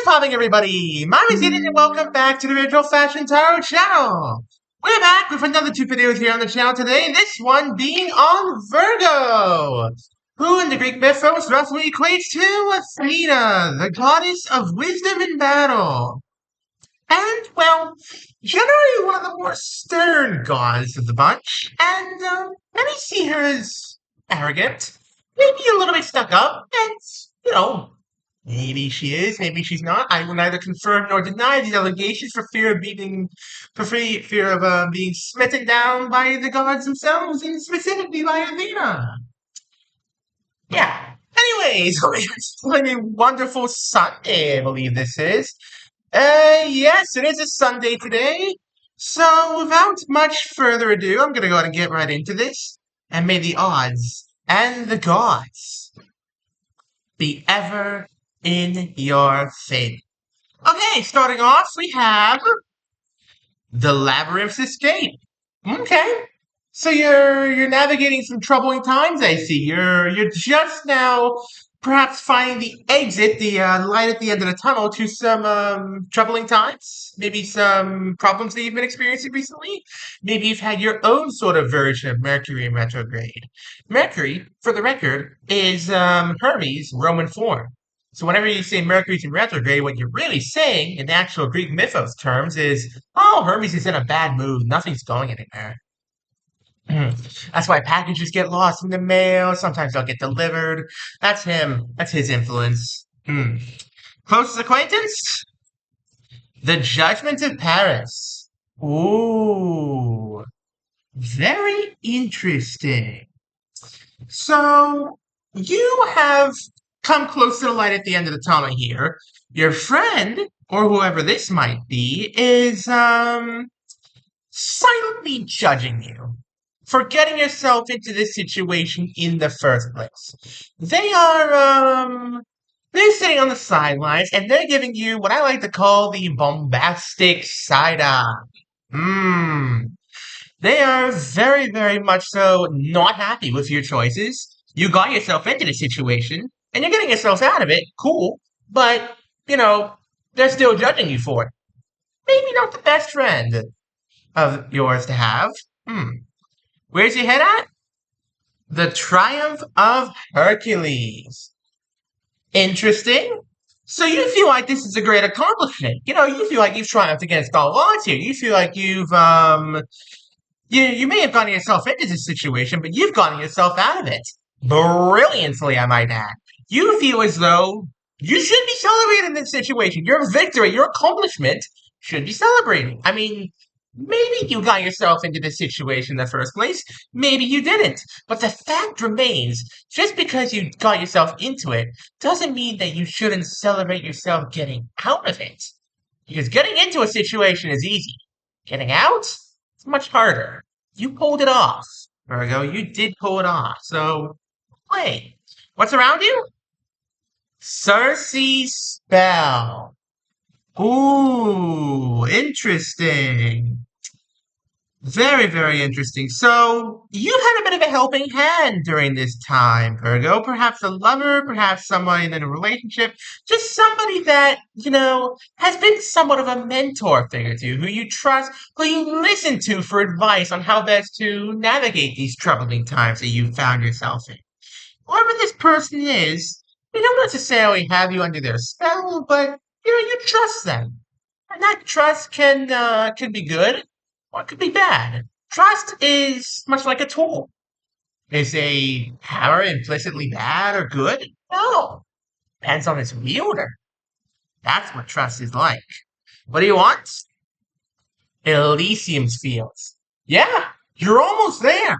popping, everybody? My name is Ian, and welcome back to the Virtual Fashion Tarot channel. We're back with another two videos here on the channel today, this one being on Virgo, who in the Greek mythos roughly equates to Athena, the goddess of wisdom in battle. And, well, generally one of the more stern gods of the bunch, and many see her as arrogant, maybe a little bit stuck up, and, maybe she is, maybe she's not. I will neither confirm nor deny these allegations for fear of being smitten down by the gods themselves, and specifically by Athena. Yeah. Anyways, it's a wonderful Sunday, I believe this is. Yes, it is a Sunday today. So, without much further ado, I'm gonna go ahead and get right into this. And may the odds and the gods be ever in your favor. Okay, starting off, we have the Labyrinth's Escape. Okay. So you're navigating some troubling times, I see. You're just now perhaps finding the exit, the light at the end of the tunnel to some troubling times. Maybe some problems that you've been experiencing recently. Maybe you've had your own sort of version of Mercury in retrograde. Mercury, for the record, is Hermes' Roman form. So whenever you say Mercury's in retrograde, what you're really saying in actual Greek mythos terms is, oh, Hermes is in a bad mood. Nothing's going anywhere. That's why packages get lost in the mail. Sometimes they'll get delivered. That's him. That's his influence. Closest acquaintance? The Judgment of Paris. Ooh. Very interesting. So, you have come close to the light at the end of the tunnel here. Your friend, or whoever this might be, is, silently judging you for getting yourself into this situation in the first place. They're sitting on the sidelines, and they're giving you what I like to call the bombastic side eye. They are very, very much so not happy with your choices. You got yourself into the situation, and you're getting yourself out of it. Cool. But, they're still judging you for it. Maybe not the best friend of yours to have. Where's your head at? The Triumph of Hercules. Interesting. So you feel like this is a great accomplishment. You feel like you've triumphed against all odds here. You feel like you've, you may have gotten yourself into this situation, but you've gotten yourself out of it. Brilliantly, I might add. You feel as though you should be celebrating this situation. Your victory, your accomplishment should be celebrating. I mean, maybe you got yourself into this situation in the first place. Maybe you didn't. But the fact remains, just because you got yourself into it doesn't mean that you shouldn't celebrate yourself getting out of it. Because getting into a situation is easy. Getting out? It's much harder. You pulled it off, Virgo. You did pull it off. So, wait. What's around you? Circe's Spell. Ooh, interesting. Very, very interesting. So, you've had a bit of a helping hand during this time, Virgo. Perhaps a lover, perhaps someone in a relationship, just somebody that, has been somewhat of a mentor figure to you, who you trust, who you listen to for advice on how best to navigate these troubling times that you found yourself in. Whoever this person is, they don't necessarily have you under their spell, but, you trust them. And that trust can be good. Or it could be bad. Trust is much like a tool. Is a hammer implicitly bad or good? No. Depends on its wielder. That's what trust is like. What do you want? Elysium's Fields. Yeah, you're almost there.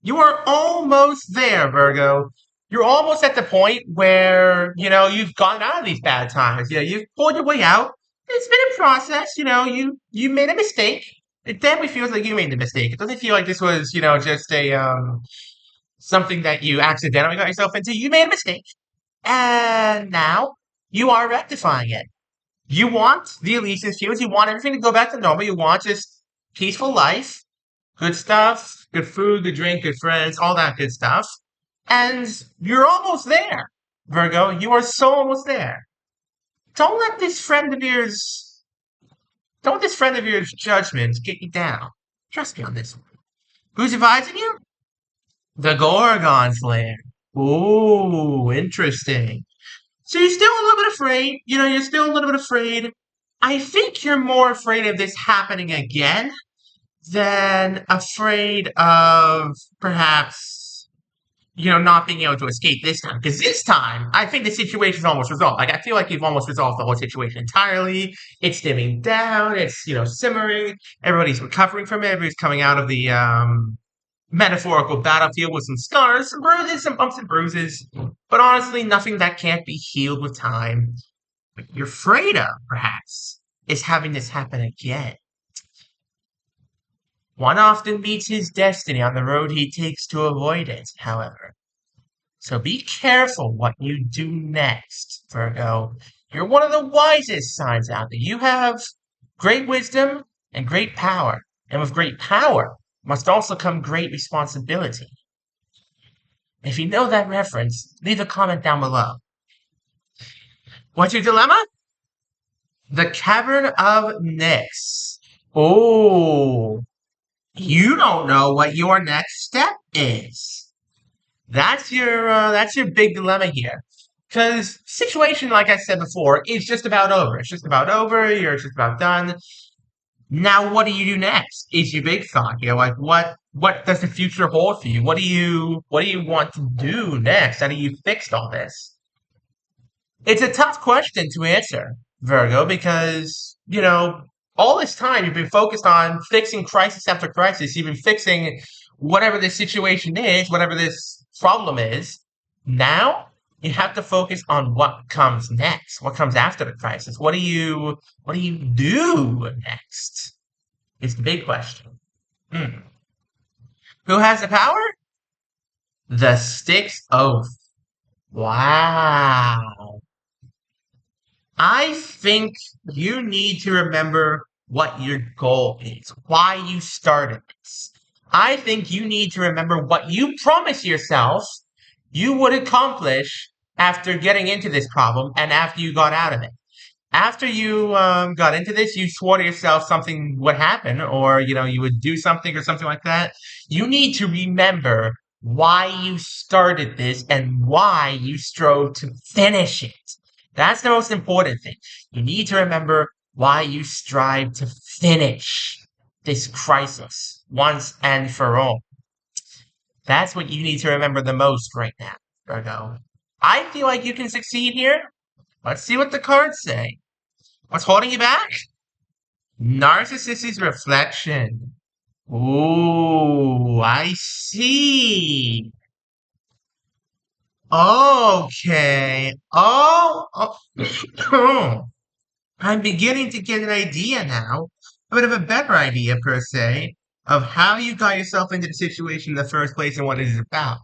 You are almost there, Virgo. You're almost at the point where, you've gotten out of these bad times. You've pulled your way out. It's been a process, you made a mistake. It definitely feels like you made the mistake. It doesn't feel like this was, just a something that you accidentally got yourself into. You made a mistake. And now you are rectifying it. You want the Elysian Fields. You want everything to go back to normal. You want just peaceful life, good stuff, good food, good drink, good friends, all that good stuff. And you're almost there, Virgo. You are so almost there. Don't let this friend of yours, don't let this friend of yours judgment get you down. Trust me on this one. Who's advising you? The Gorgon Slayer. Ooh, interesting. So you're still a little bit afraid. You're still a little bit afraid. I think you're more afraid of this happening again than afraid of perhaps, not being able to escape this time. Because this time, I think the situation's almost resolved. Like, I feel like you've almost resolved the whole situation entirely. It's dimming down. It's, simmering. Everybody's recovering from it. Everybody's coming out of the, metaphorical battlefield with some scars, some bruises, some bumps and bruises. But honestly, nothing that can't be healed with time. What you're afraid of, perhaps, is having this happen again. One often meets his destiny on the road he takes to avoid it, however. So be careful what you do next, Virgo. You're one of the wisest signs out there. You have great wisdom and great power. And with great power must also come great responsibility. If you know that reference, leave a comment down below. What's your dilemma? The Cavern of Nyx. Oh, you don't know what your next step is. That's your big dilemma here. Because situation, like I said before, is just about over. It's just about over. You're just about done. Now, what do you do next? Is your big thought here? Like, what does the future hold for you? What do you want to do next? How do you fix all this? It's a tough question to answer, Virgo, because, all this time you've been focused on fixing crisis after crisis. You've been fixing whatever this situation is, whatever this problem is. Now you have to focus on what comes next, what comes after the crisis. What do you do next? Is the big question. Hmm. Who has the power? The Styx Oath. Wow. I think you need to remember what your goal is, why you started this. I think you need to remember what you promised yourself you would accomplish after getting into this problem and after you got out of it. After you got into this, you swore to yourself something would happen, or you would do something or something like that. You need to remember why you started this and why you strove to finish it. That's the most important thing. You need to remember why you strive to finish this crisis once and for all. That's what you need to remember the most right now, Virgo. I feel like you can succeed here. Let's see what the cards say. What's holding you back? Narcissist's reflection. Ooh, I see. Okay. Oh. I'm beginning to get an idea now, a bit of a better idea per se, of how you got yourself into the situation in the first place and what it is about.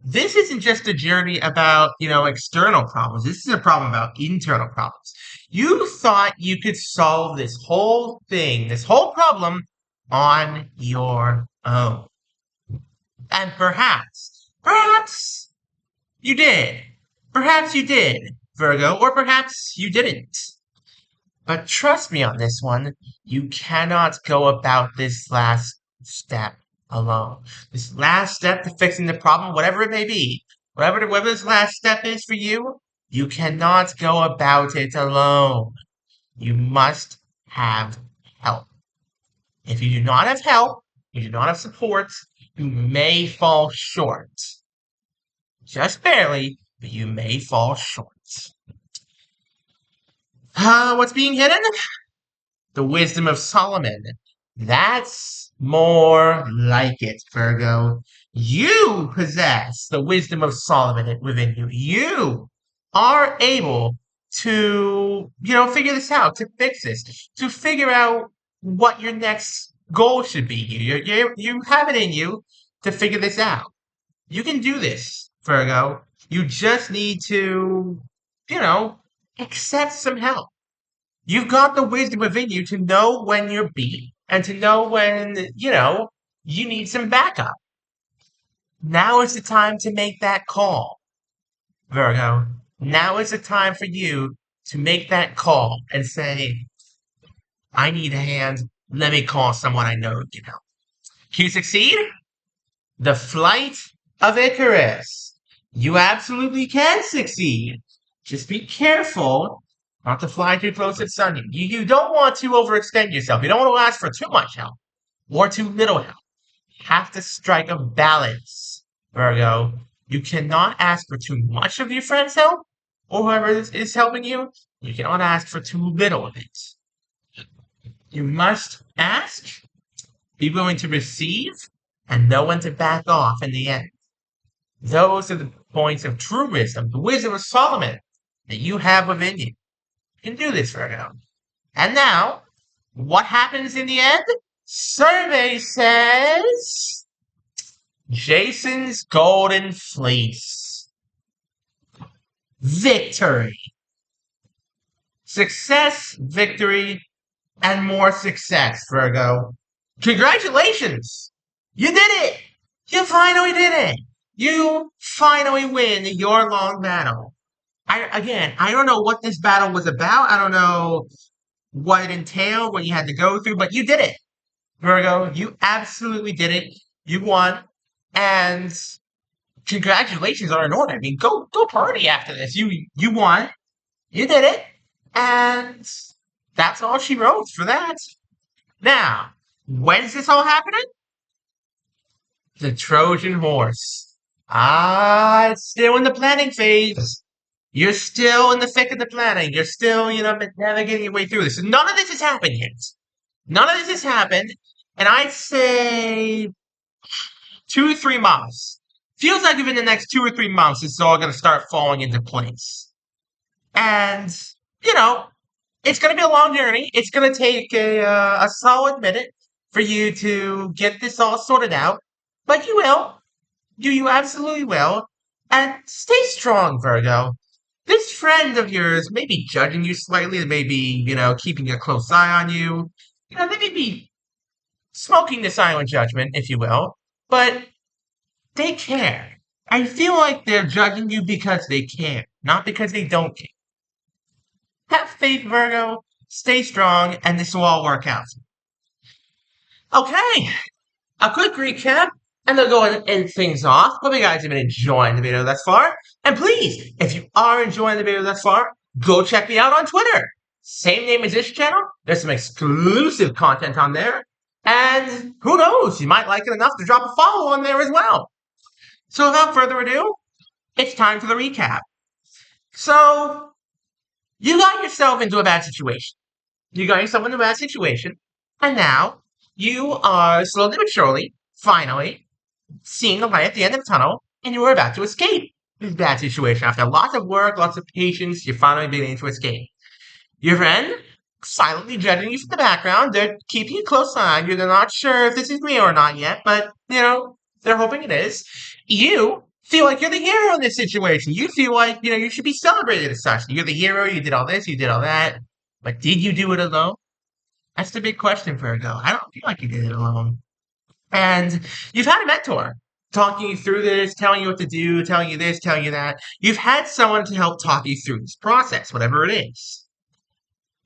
This isn't just a journey about, external problems. This is a problem about internal problems. You thought you could solve this whole thing, this whole problem on your own. And perhaps you did. Perhaps you did, Virgo, or perhaps you didn't. But trust me on this one, you cannot go about this last step alone. This last step to fixing the problem, whatever it may be, whatever this last step is for you, you cannot go about it alone. You must have help. If you do not have help, you do not have support, you may fall short. Just barely, but you may fall short. What's being hidden? The wisdom of Solomon. That's more like it, Virgo. You possess the wisdom of Solomon within you. You are able to, figure this out, to fix this, to figure out what your next goal should be. You have it in you to figure this out. You can do this, Virgo. You just need to, you know, accept some help. You've got the wisdom within you to know when you're beat and to know when, you need some backup. Now is the time to make that call, Virgo. Now is the time for you to make that call and say, I need a hand. Let me call someone I know who can help. Can you succeed? The flight of Icarus. You absolutely can succeed. Just be careful not to fly too close to the sun. You don't want to overextend yourself. You don't want to ask for too much help or too little help. You have to strike a balance, Virgo. You cannot ask for too much of your friend's help or whoever is helping you. You cannot ask for too little of it. You must ask, be willing to receive, and know when to back off in the end. Those are the points of true wisdom, the wisdom of Solomon that you have within you. You can do this, Virgo. And now, what happens in the end? Survey says Jason's golden fleece. Victory. Success, victory, and more success, Virgo. Congratulations! You did it! You finally did it! You finally win your long battle. I don't know what this battle was about. I don't know what it entailed, what you had to go through, but you did it, Virgo. You absolutely did it. You won, and congratulations are in order. I mean, go party after this. You won. You did it, and that's all she wrote for that. Now, when's this all happening? The Trojan horse. It's still in the planning phase. You're still in the thick of the planning. You're still, navigating your way through this. None of this has happened yet. None of this has happened. And I'd say 2 or 3 months. Feels like within the next 2 or 3 months, it's all going to start falling into place. And, it's going to be a long journey. It's going to take a solid minute for you to get this all sorted out. But you will. You absolutely will. And stay strong, Virgo. This friend of yours may be judging you slightly. They may be, keeping a close eye on you. They may be smoking the silent judgment, if you will. But they care. I feel like they're judging you because they care, not because they don't care. Have faith, Virgo. Stay strong, and this will all work out. Okay. A quick recap, and they'll go and end things off. Hope you guys have been enjoying the video thus far. And please, if you are enjoying the video thus far, go check me out on Twitter. Same name as this channel. There's some exclusive content on there. And who knows, you might like it enough to drop a follow on there as well. So without further ado, it's time for the recap. So, you got yourself into a bad situation. And now you are slowly but surely, finally, seeing the light at the end of the tunnel, and you are about to escape this bad situation. After lots of work, lots of patience, you're finally beginning to escape. Your friend, silently judging you from the background, they're keeping a close eye on you. They're not sure if this is real or not yet, but, they're hoping it is. You feel like you're the hero in this situation. You feel like, you should be celebrated as such. You're the hero, you did all this, you did all that. But did you do it alone? That's the big question, Virgo. I don't feel like you did it alone. And you've had a mentor talking you through this, telling you what to do, telling you this, telling you that. You've had someone to help talk you through this process, whatever it is.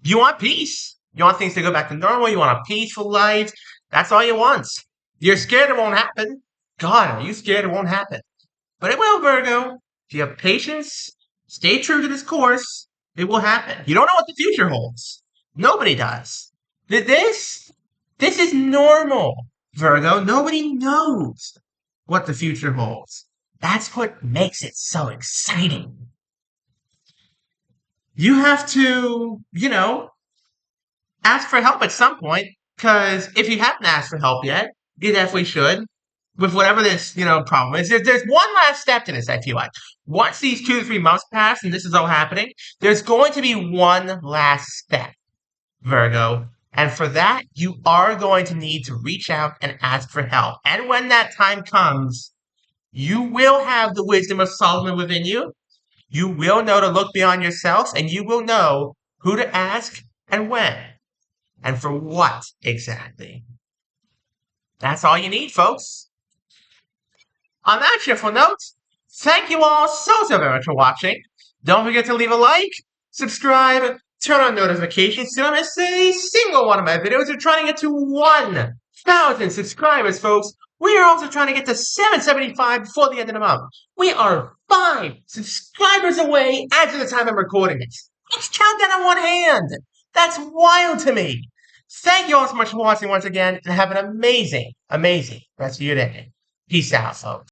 You want peace. You want things to go back to normal. You want a peaceful life. That's all you want. You're scared it won't happen. God, are you scared it won't happen? But it will, Virgo. If you have patience, stay true to this course, it will happen. You don't know what the future holds. Nobody does. This is normal, Virgo. Nobody knows what the future holds. That's what makes it so exciting. You have to, ask for help at some point, because if you haven't asked for help yet, you definitely should. With whatever this, problem is, there's one last step to this, I feel like. Once these 2 to 3 months pass and this is all happening, there's going to be one last step, Virgo. And for that, you are going to need to reach out and ask for help. And when that time comes, you will have the wisdom of Solomon within you. You will know to look beyond yourself, and you will know who to ask and when. And for what exactly. That's all you need, folks. On that cheerful note, thank you all so very much for watching. Don't forget to leave a like, subscribe, turn on notifications so you don't miss a single one of my videos. We're trying to get to 1,000 subscribers, folks. We are also trying to get to 775 before the end of the month. We are 5 subscribers away as of the time I'm recording this. Let's count that on one hand. That's wild to me. Thank you all so much for watching once again, and have an amazing, amazing rest of your day. Peace out, folks.